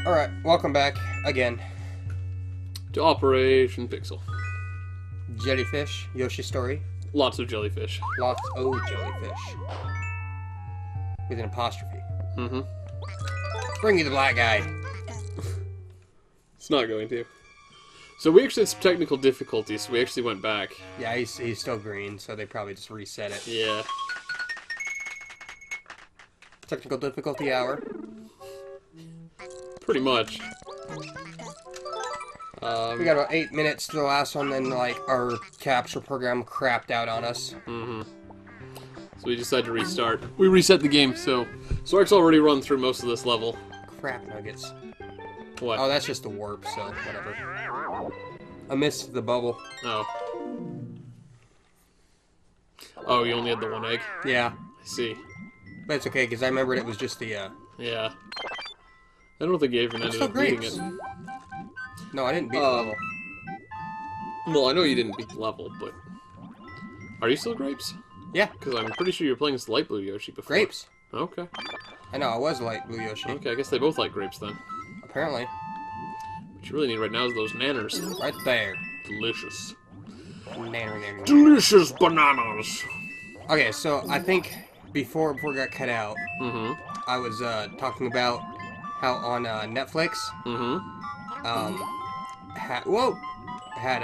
Alright, welcome back again. To Operation Pixel. Jellyfish, Yoshi story. Lots of jellyfish. Lots of jellyfish. With an apostrophe. Mm-hmm. Bring me the black guy. It's not going to. So we actually had some technical difficulties, so we actually went back. Yeah, he's still green, so they probably just reset it. Yeah. Technical difficulty hour. Pretty much. We got about 8 minutes to the last one, then like our capture program crapped out on us. Mm-hmm. So we decided to restart. We reset the game, so Sark's already run through most of this level. Crap nuggets. What? Oh, that's just the warp, so whatever. I missed the bubble. Oh. Oh, you only had the one egg? Yeah. I see. But it's okay, because I remembered it was just the, Yeah. I don't think you even ended up beating it. No, I didn't beat the level. Well, I know you didn't beat the level, but... Are you still Grapes? Yeah. Because I'm pretty sure you were playing as Light Blue Yoshi before. Grapes. Okay. I know, I was light blue Yoshi. Okay, I guess they both like grapes then. Apparently. What you really need right now is those nanners. Right there. Delicious. Nanner. Delicious bananas! Okay, so I think before it got cut out, Mm-hmm. I was talking about how on Netflix, Mm-hmm. had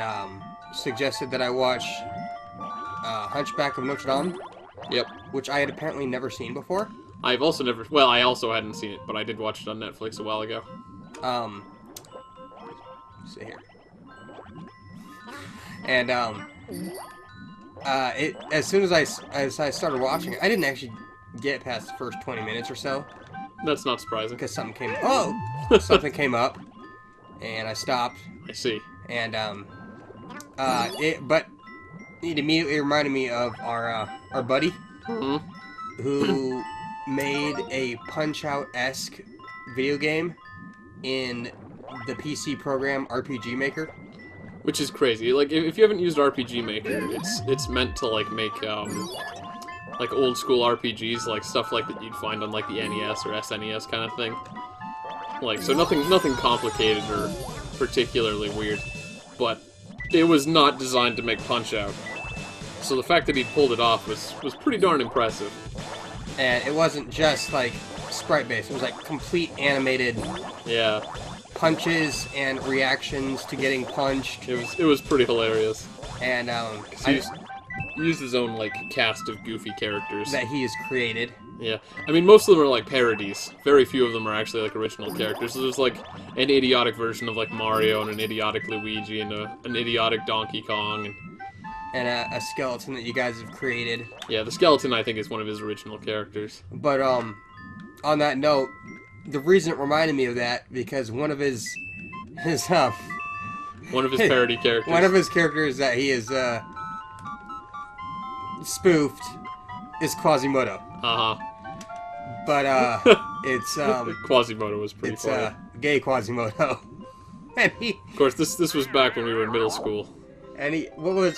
suggested that I watch Hunchback of Notre Dame. Yep. Which I had apparently never seen before. I've also never... Well, I also hadn't seen it, but I did watch it on Netflix a while ago. Let's see here. And, as soon as I started watching it, I didn't actually get past the first 20 minutes or so. That's not surprising. Because something came... Oh! Something came up. And I stopped. I see. And, but it immediately reminded me of our buddy. Mm-hmm. Who made a Punch-Out-esque video game in the PC program RPG Maker. Which is crazy. Like, if you haven't used RPG Maker, it's meant to, like, make, like, old-school RPGs, like, stuff like that you'd find on, like, the NES or SNES kind of thing. Like, so nothing complicated or particularly weird. But it was not designed to make Punch-Out. So the fact that he pulled it off was pretty darn impressive. And it wasn't just, like, sprite-based. It was, like, complete animated... Yeah. Punches and reactions to getting punched. It was pretty hilarious. And, he used his own, like, cast of goofy characters. That he has created. Yeah. I mean, most of them are, like, parodies. Very few of them are actually, like, original characters. So there's, like, an idiotic version of, like, Mario and an idiotic Luigi and an idiotic Donkey Kong. And a skeleton that you guys have created. Yeah, the skeleton, I think, is one of his original characters. But, on that note, the reason it reminded me of that, because one of his one of his parody characters. One of his characters that he is, spoofed is Quasimodo. Uh-huh. But, it's, Quasimodo was pretty funny. It's, gay Quasimodo. And Of course, this was back when we were in middle school. And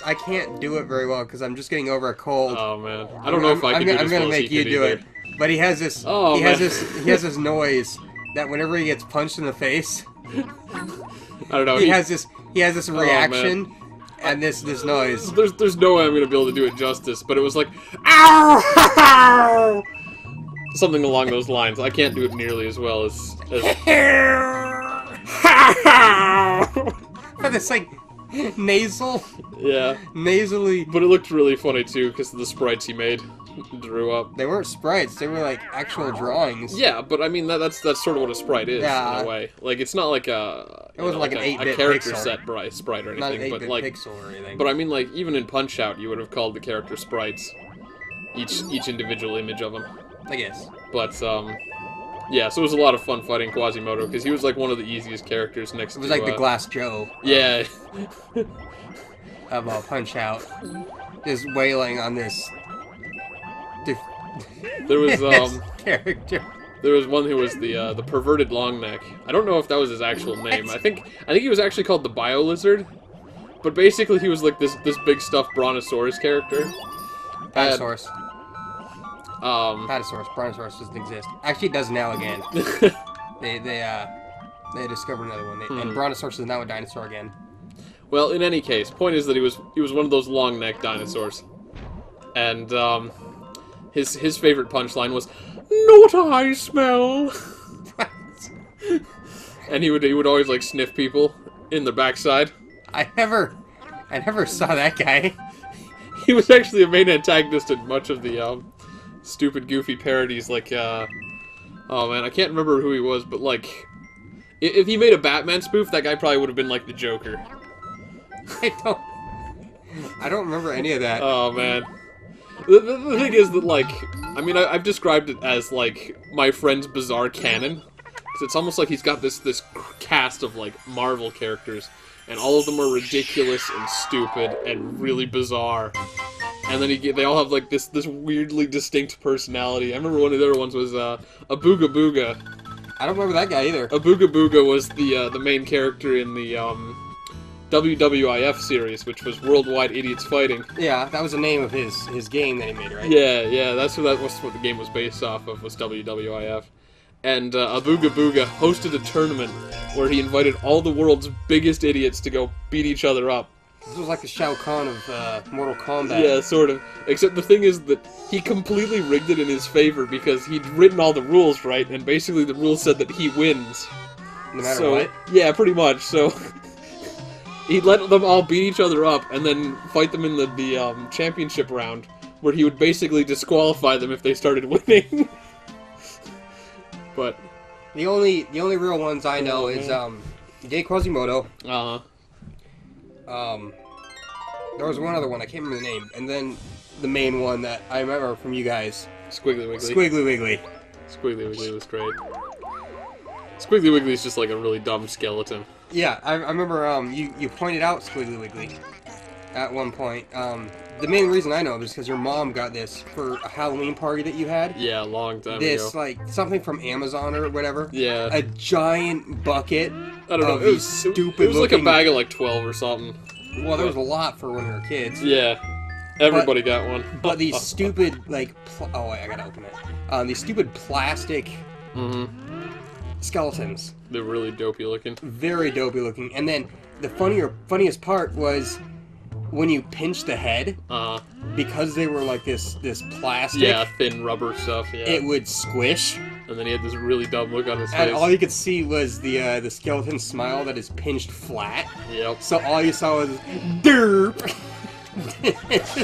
I can't do it very well because I'm just getting over a cold. Oh man, I don't know if I can do it as well I'm gonna make you do it. But he has this. Oh, he has this noise that whenever he gets punched in the face, I don't know. He has this reaction and this noise. There's no way I'm gonna be able to do it justice. But it was like, ow, something along those lines. I can't do it nearly as well as. But it's like. Nasal? Yeah. Nasally. But it looked really funny, too, because of the sprites he made, drew up. They weren't sprites, they were, like, actual drawings. Yeah, but, I mean, that's sort of what a sprite is, in a way. Like, it's not like a... It wasn't like an 8-bit character pixel. set sprite or anything, Not an 8-bit but, like... pixel or anything. But, I mean, like, even in Punch-Out, you would have called the character sprites. Each individual image of them. I guess. But, yeah, so it was a lot of fun fighting Quasimodo, because he was, like, one of the easiest characters next to... It was like the Glass Joe. Yeah. Of Punch-Out. Just wailing on this... There was, this character. There was one who was the perverted longneck. I don't know if that was his actual name. I think he was actually called the Bio Lizard. But basically he was, like, this big stuffed Brontosaurus character. Brontosaurus. Brontosaurus doesn't exist. Actually, it does now again. they They discovered another one. And Brontosaurus is now a dinosaur again. Well, in any case, point is that he was one of those long-necked dinosaurs. And, his favorite punchline was, "Know what I smell?" And he would always, like, sniff people in the backside. I never saw that guy. He was actually a main antagonist in much of the, stupid, goofy parodies, like, oh man, I can't remember who he was, but, like, if he made a Batman spoof, that guy probably would have been, like, the Joker. I don't remember any of that. Oh, man. The thing is that, like, I mean, I've described it as, like, my friend's bizarre canon. Because it's almost like he's got this cast of, like, Marvel characters, and all of them are ridiculous and stupid and really bizarre. And then they all have, like, this weirdly distinct personality. I remember one of the other ones was, Abooga Booga. I don't remember that guy either. Abooga Booga was the main character in the, WWIF series, which was Worldwide Idiots Fighting. Yeah, that was the name of his game that he made, right? Yeah, that's what the game was based off of, was WWIF. And Abooga Booga hosted a tournament where he invited all the world's biggest idiots to go beat each other up. This was like the Shao Kahn of Mortal Kombat. Yeah, sort of. Except the thing is that he completely rigged it in his favor because he'd written all the rules right, and basically the rules said that he wins. No matter what? Yeah, pretty much. So he'd let them all beat each other up and then fight them in the championship round, where he would basically disqualify them if they started winning. But the only real ones I know is Jay Quasimodo. There was one other one, I can't remember the name, and then the main one that I remember from you guys. Squiggly Wiggly. Squiggly Wiggly. Squiggly Wiggly was great. Squiggly Wiggly is just like a really dumb skeleton. Yeah, I remember you pointed out Squiggly Wiggly at one point. The main reason I know is because your mom got this for a Halloween party that you had. Yeah, a long time ago. This, like, something from Amazon or whatever. Yeah. A giant bucket. I don't know. It was like a bag of like 12 or something. Well, there was a lot for when we were kids. Yeah. Everybody got one. But these stupid, like, oh wait, I gotta open it. These stupid plastic skeletons. They're really dopey looking. Very dopey looking. And then the funniest part was when you pinch the head, because they were like this plastic. Yeah, thin rubber stuff. Yeah. It would squish. And then he had this really dumb look on his face. And all you could see was the skeleton smile that is pinched flat. Yep. So all you saw was derp.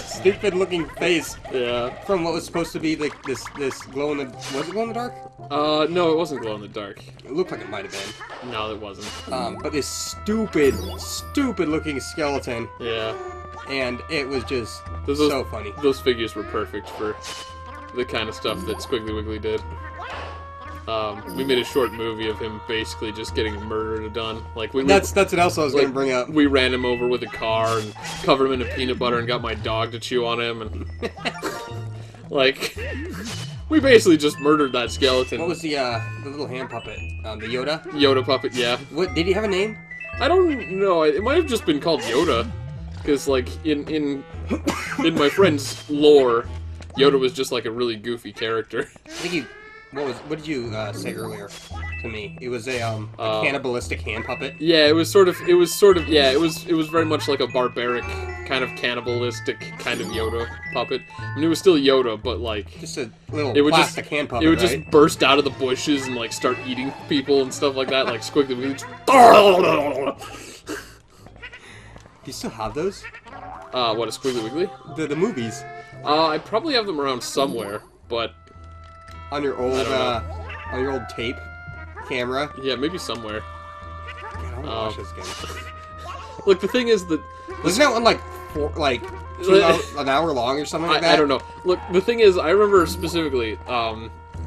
Stupid looking face. Yeah. From what was supposed to be like this glow in the, was it glow in the dark? No, it wasn't glow in the dark. It looked like it might have been. No, it wasn't. But this stupid looking skeleton. Yeah. And it was just those, so funny. Those figures were perfect for the kind of stuff that Squiggly Wiggly did. We made a short movie of him basically just getting murdered done. Like that's what else I was gonna bring up. We ran him over with a car and covered him in a peanut butter and got my dog to chew on him and like we basically just murdered that skeleton. What was the little hand puppet? The Yoda? Yoda puppet, yeah. What did he have a name? I don't know. It might have just been called Yoda, because like in my friend's lore, Yoda was just like a really goofy character. I think he. What did you say earlier to me? It was a cannibalistic hand puppet. Yeah, it was very much like a barbaric kind of cannibalistic kind of Yoda puppet. I mean, it was still Yoda, but like just a little plastic hand puppet. It would just burst out of the bushes and like start eating people and stuff like that, like Squiggly Wiggly. Do you still have those? What, a Squiggly Wiggly? The movies. I probably have them around somewhere, but on your old tape camera. Yeah, maybe somewhere. God, I want to watch this again. Look, the thing is that wasn't that one like 2 hours, an hour long or something like that? I don't know. Look, the thing is, I remember specifically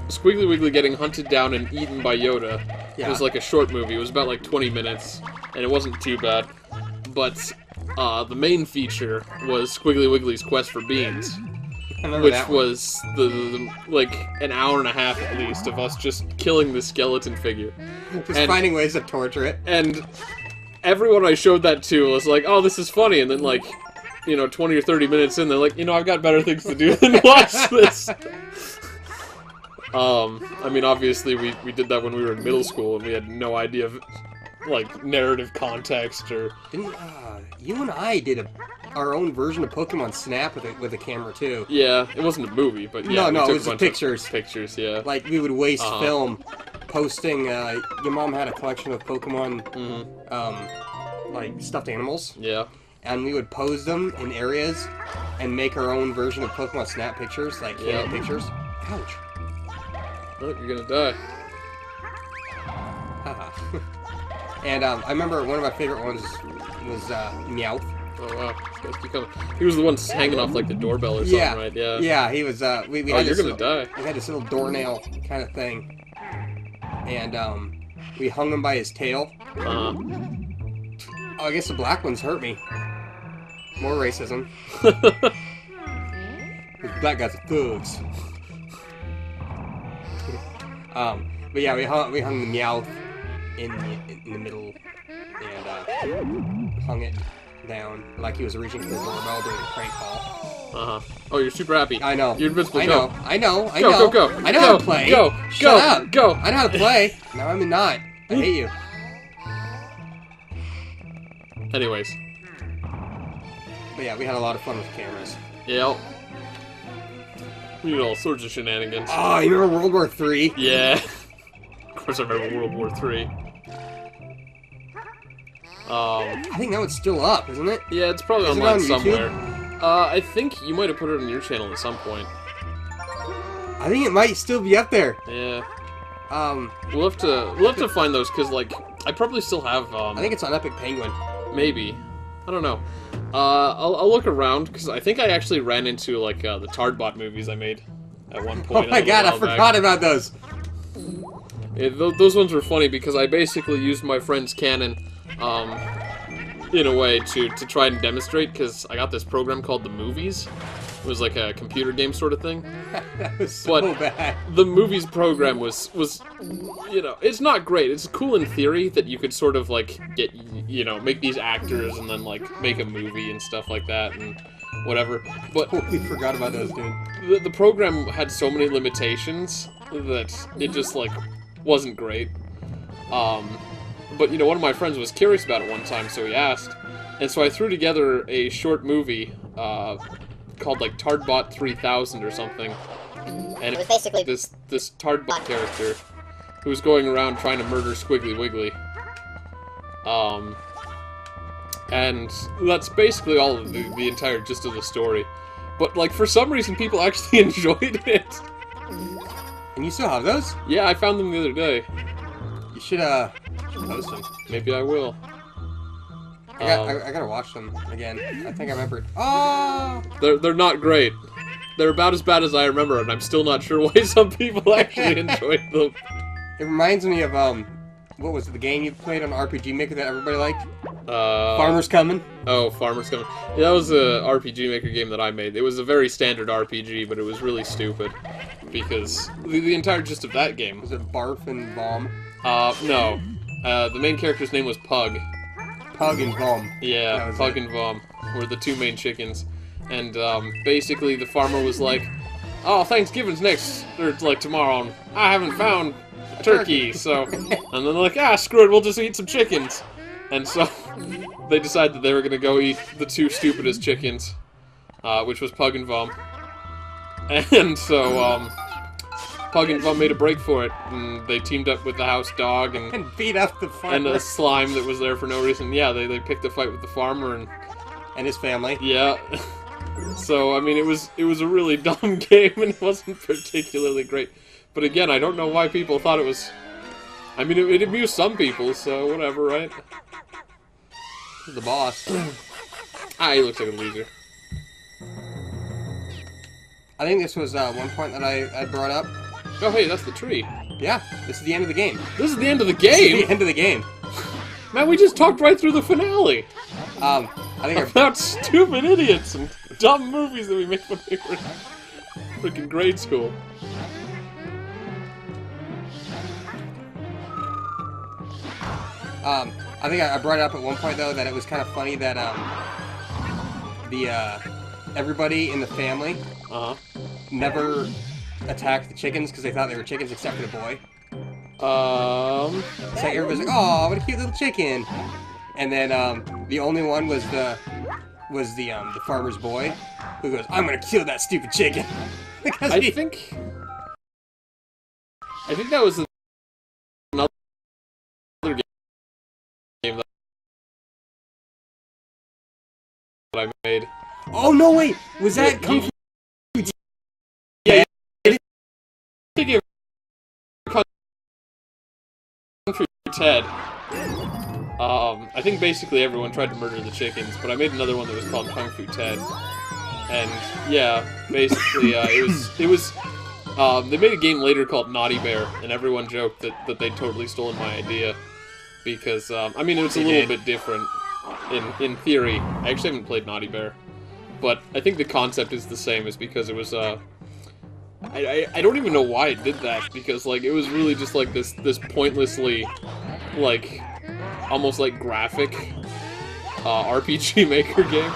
Squiggly Wiggly getting hunted down and eaten by Yoda. Yeah. It was like a short movie. It was about like 20 minutes, and it wasn't too bad. But the main feature was Squiggly Wiggly's quest for beans. Which was the like an hour and a half at least of us just killing the skeleton figure. Just finding ways to torture it. And everyone I showed that to was like, oh, this is funny. And then like, 20 or 30 minutes in, they're like, I've got better things to do than watch this. I mean, obviously, we did that when we were in middle school, and we had no idea of, like, narrative context, or... Didn't, you and I did our own version of Pokemon Snap with a camera, too. Yeah, it wasn't a movie, but yeah, No, we took it was a bunch pictures. Of pictures, yeah. Like, we would waste film posting, your mom had a collection of Pokemon, like, stuffed animals. Yeah. And we would pose them in areas and make our own version of Pokemon Snap pictures, like candid pictures. Ouch. Look, you're gonna die. Haha. And I remember one of my favorite ones was Meowth. Oh wow, this guy's becoming... He was the one hanging off like the doorbell or something, right? Yeah. Yeah, he was. We oh, had you're this gonna die. We had this little doornail kind of thing, and we hung him by his tail. Oh, I guess the black ones hurt me. More racism. These black guys are thugs. But yeah, we hung the Meowth in the middle and hung it down like he was reaching for the doorbell doing a prank call. Oh, you're super happy. I know. You're invincible. I know. Go. I know how to play. Go. Shut up. Go. I know how to play. No, I'm not. I hate you. Anyways. But yeah, we had a lot of fun with cameras. Yep. We did all sorts of shenanigans. Oh, you remember World War III? Yeah. Of course I remember World War III. I think that one's still up, isn't it? Yeah, it's probably Is it online on somewhere. I think you might have put it on your channel at some point. I think it might still be up there. Yeah. We'll have to find those, because, like, I probably still have, I think it's on Epic Penguin. Maybe. I don't know. I'll look around, because I think I actually ran into, like, the Tardbot movies I made at one point. Oh my god, I forgot about those! Yeah, those ones were funny, because I basically used my friend's Canon, in a way, to try and demonstrate, because I got this program called The Movies. It was like a computer game sort of thing. That was so bad. The Movies program was, you know, it's not great. It's cool in theory that you could sort of, like, get, you know, make these actors and then, like, make a movie and stuff like that and whatever. But totally forgot about those, dude. The program had so many limitations that it just, like, wasn't great. But, you know, one of my friends was curious about it one time, so he asked. And so I threw together a short movie, called, like, Tardbot 3000 or something. And it was basically this Tardbot character who was going around trying to murder Squiggly Wiggly. And that's basically all of the entire gist of the story. But, like, for some reason, people actually enjoyed it. And you still have those? Yeah, I found them the other day. You should post them. Maybe I will. I gotta watch them again. I think I remembered. Oh! They're not great. They're about as bad as I remember, and I'm still not sure why some people actually enjoyed them. It reminds me of, what was it, the game you played on RPG Maker that everybody liked? Farmer's Coming? Oh, Farmer's Coming. Yeah, that was a RPG Maker game that I made. It was a very standard RPG, but it was really stupid. Because the entire gist of that game... Was it Barf and Vom? No. The main character's name was Pug. Pug and Vom. Yeah, Pug and Vom were the two main chickens. And, basically the farmer was like, oh, Thanksgiving's next, or, like, tomorrow, and I haven't found a turkey, so... And then they're like, ah, screw it, we'll just eat some chickens. And so, they decided that they were gonna go eat the two stupidest chickens, which was Pug and Vom. And so, Pug and Vom made a break for it, and they teamed up with the house dog and beat up the farmer. And a slime that was there for no reason. Yeah, they picked a fight with the farmer and his family. Yeah. So I mean, it was a really dumb game, and it wasn't particularly great. But again, I don't know why people thought it was. I mean, it amused some people, so whatever, right? The boss. Ah, he looks like a loser. I think this was one point that I brought up. Oh, hey, that's the tree. Yeah, this is the end of the game. This is the end of the game? This is the end of the game. Man, we just talked right through the finale. I think about stupid idiots and dumb movies that we made when we were in freaking grade school. I think I brought it up at one point, though, that it was kind of funny that, everybody in the family never attack the chickens because they thought they were chickens except for the boy. Um. So everybody's like, "Oh, what a cute little chicken!" And then the only one was the farmer's boy, who goes, "I'm gonna kill that stupid chicken." Because I think that was another game that I made. Oh no! Wait, was that Kung Fu? Yeah, I think it was Kung Fu Ted. I think basically everyone tried to murder the chickens, but I made another one that was called Kung Fu Ted. And yeah, basically it was they made a game later called Naughty Bear, and everyone joked that they'd totally stolen my idea because I mean it was a little bit different in theory. I actually haven't played Naughty Bear, but I think the concept is the same. Is because it was I don't even know why it did that, because like it was really just like this pointlessly like almost like graphic RPG Maker game.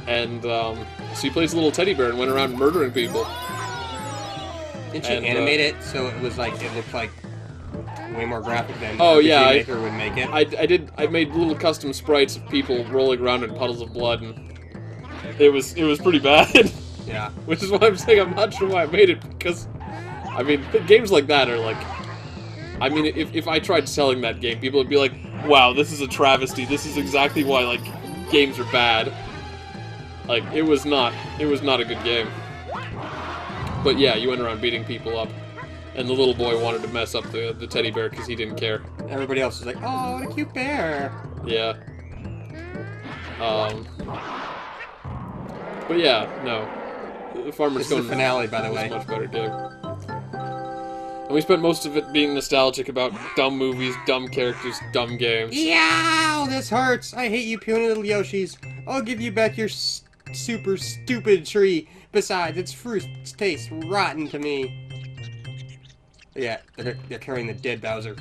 And so he plays a little teddy bear and went around murdering people. Didn't you animate it so it was like it looked like way more graphic than RPG Maker would make it? I did. I made little custom sprites of people rolling around in puddles of blood, and it was pretty bad. Yeah. Which is why I'm saying I'm not sure why I made it, because I mean games like that are like, I mean if I tried selling that game, people would be like, wow, this is a travesty. This is exactly why like games are bad. Like, it was not a good game. But yeah, you went around beating people up. And the little boy wanted to mess up the teddy bear because he didn't care. Everybody else was like, oh, what a cute bear. Yeah. But yeah, no. The Farmer's This is the finale, by the was way. a much better game. And we spent most of it being nostalgic about dumb movies, dumb characters, dumb games. Yow, this hurts. I hate you puny little Yoshis. I'll give you back your super stupid tree. Besides, its fruit tastes rotten to me. Yeah, they're carrying the dead Bowser.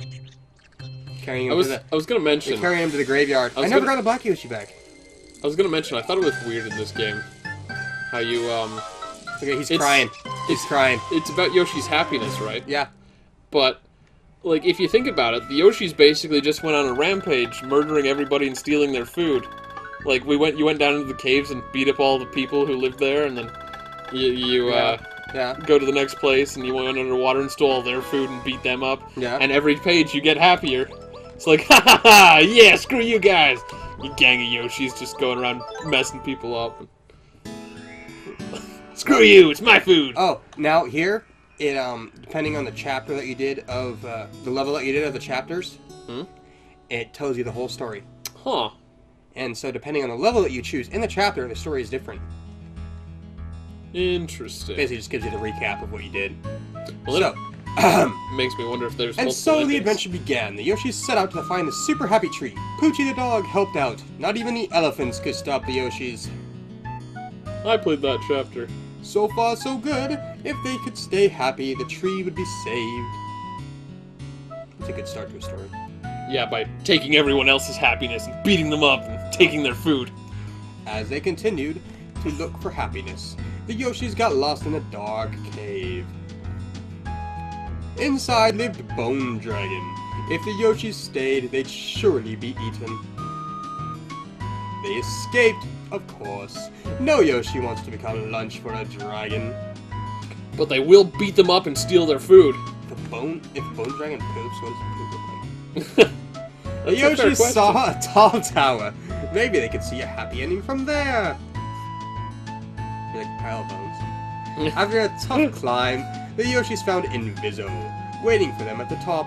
Carrying him I was gonna mention. They're carrying him to the graveyard. I never got the Black Yoshi back. I was gonna mention. I thought it was weird in this game how you Okay, he's crying. He's crying. It's about Yoshi's happiness, right? Yeah. But like, if you think about it, the Yoshis basically just went on a rampage, murdering everybody and stealing their food. Like, you went down into the caves and beat up all the people who lived there, and then you go to the next place, and you went underwater and stole all their food and beat them up. Yeah. And every page you get happier. It's like, ha ha ha, yeah, screw you guys! You gang of Yoshis just going around messing people up. Screw you, it's my food! Oh, now here, it, depending on the chapter that you did of, the level that you did of the chapters, it tells you the whole story. Huh. And so depending on the level that you choose in the chapter, the story is different. Interesting. Basically just gives you the recap of what you did. Well, so, makes me wonder if there's and multiple so endings. the adventure began. The Yoshis set out to find the super happy tree. Poochie the dog helped out. Not even the elephants could stop the Yoshis. I played that chapter. So far, so good. If they could stay happy, the tree would be saved. It's a good start to a story. Yeah, by taking everyone else's happiness and beating them up and taking their food. As they continued to look for happiness, the Yoshis got lost in a dark cave. Inside lived Bone Dragon. If the Yoshis stayed, they'd surely be eaten. They escaped, of course. No Yoshi wants to become lunch for a dragon. But they will beat them up and steal their food. If Bone Dragon poops, what does poop look like? The That's a fair Yoshis question. saw a tall tower. Maybe they could see a happy ending from there. Be like a pile of bones. After a tough climb, the Yoshis found Inviso, waiting for them at the top.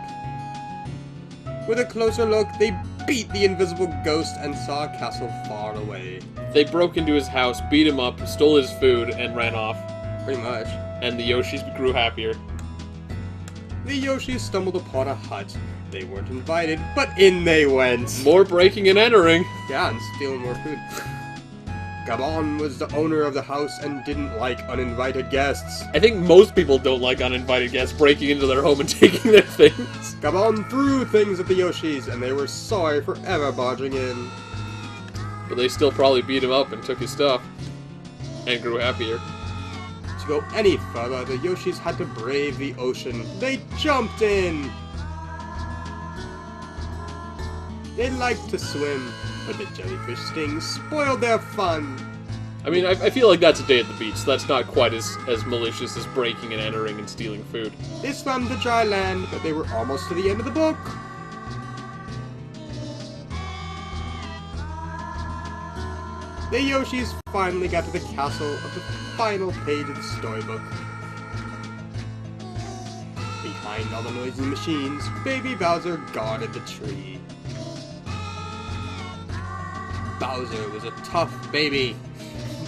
With a closer look, they beat the invisible ghost and saw a castle far away. They broke into his house, beat him up, stole his food, and ran off. Pretty much. And the Yoshis grew happier. The Yoshis stumbled upon a hut. They weren't invited, but in they went. More breaking and entering. Yeah, and stealing more food. Gabon was the owner of the house and didn't like uninvited guests. I think most people don't like uninvited guests breaking into their home and taking their things. Gabon threw things at the Yoshis, and they were sorry for ever barging in. But they still probably beat him up and took his stuff. And grew happier. to go any further, the Yoshis had to brave the ocean. They jumped in! They liked to swim, but the jellyfish stings spoiled their fun. I mean, I feel like that's a day at the beach, so that's not quite as malicious as breaking and entering and stealing food. They swam to dry land, but they were almost to the end of the book. The Yoshis finally got to the castle of the final page of the storybook. Behind all the noisy machines, Baby Bowser guarded the tree. Bowser was a tough baby,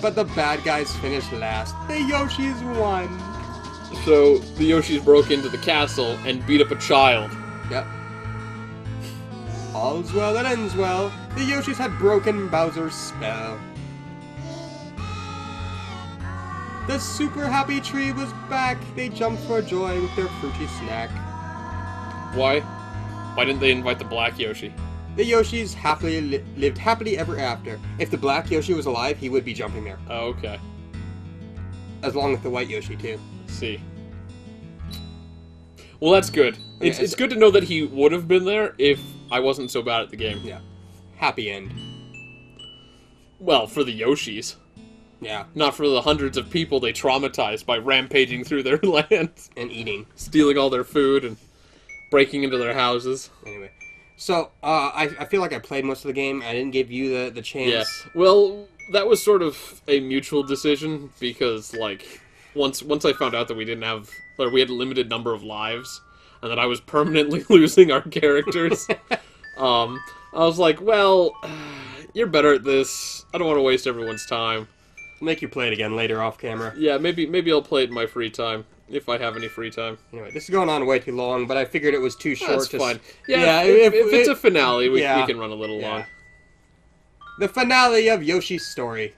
but the bad guys finished last. The Yoshis won. So, the Yoshis broke into the castle and beat up a child. Yep. All's well that ends well. The Yoshis had broken Bowser's spell. The super happy tree was back. They jumped for joy with their fruity snack. Why? Why didn't they invite the black Yoshi? The Yoshis lived happily ever after. If the black Yoshi was alive, he would be jumping there. Oh, okay. As long with the white Yoshi, too. See. Well, that's good. Okay, it's good to know that he would have been there if I wasn't so bad at the game. Yeah. Happy end. Well, for the Yoshis. Yeah. Not for the hundreds of people they traumatized by rampaging through their lands. And eating. Stealing all their food and breaking into their houses. Anyway. So, I feel like I played most of the game. I didn't give you the chance. Yeah. Well, that was sort of a mutual decision because, like, once I found out that we didn't have, or we had a limited number of lives, and that I was permanently losing our characters, I was like, well, you're better at this. I don't want to waste everyone's time. I'll make you play it again later off camera. Yeah, maybe I'll play it in my free time. If I have any free time. Anyway, this is going on way too long, but I figured it was too short. That's to fine. Yeah, if it's a finale, we yeah. can run a little long. The finale of Yoshi's story.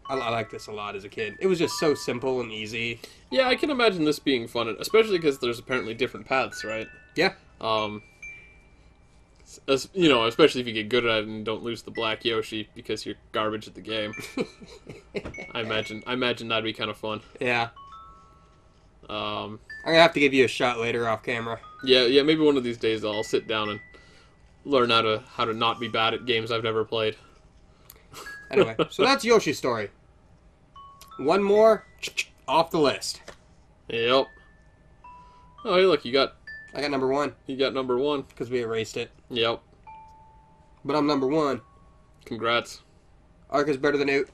I like this a lot as a kid. It was just so simple and easy. Yeah, I can imagine this being fun, especially because there's apparently different paths, right? Yeah. You know, especially if you get good at it and don't lose the black Yoshi because you're garbage at the game. I imagine that'd be kind of fun. Yeah. I'm gonna have to give you a shot later off camera. Yeah, maybe one of these days I'll sit down and learn how to not be bad at games I've never played. Anyway, so that's Yoshi's story. One more off the list. Yep. Oh, hey, look, I got number one. You got number one. Because we erased it. Yep. But I'm number one. Congrats. Ark is better than Oot.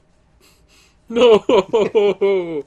No!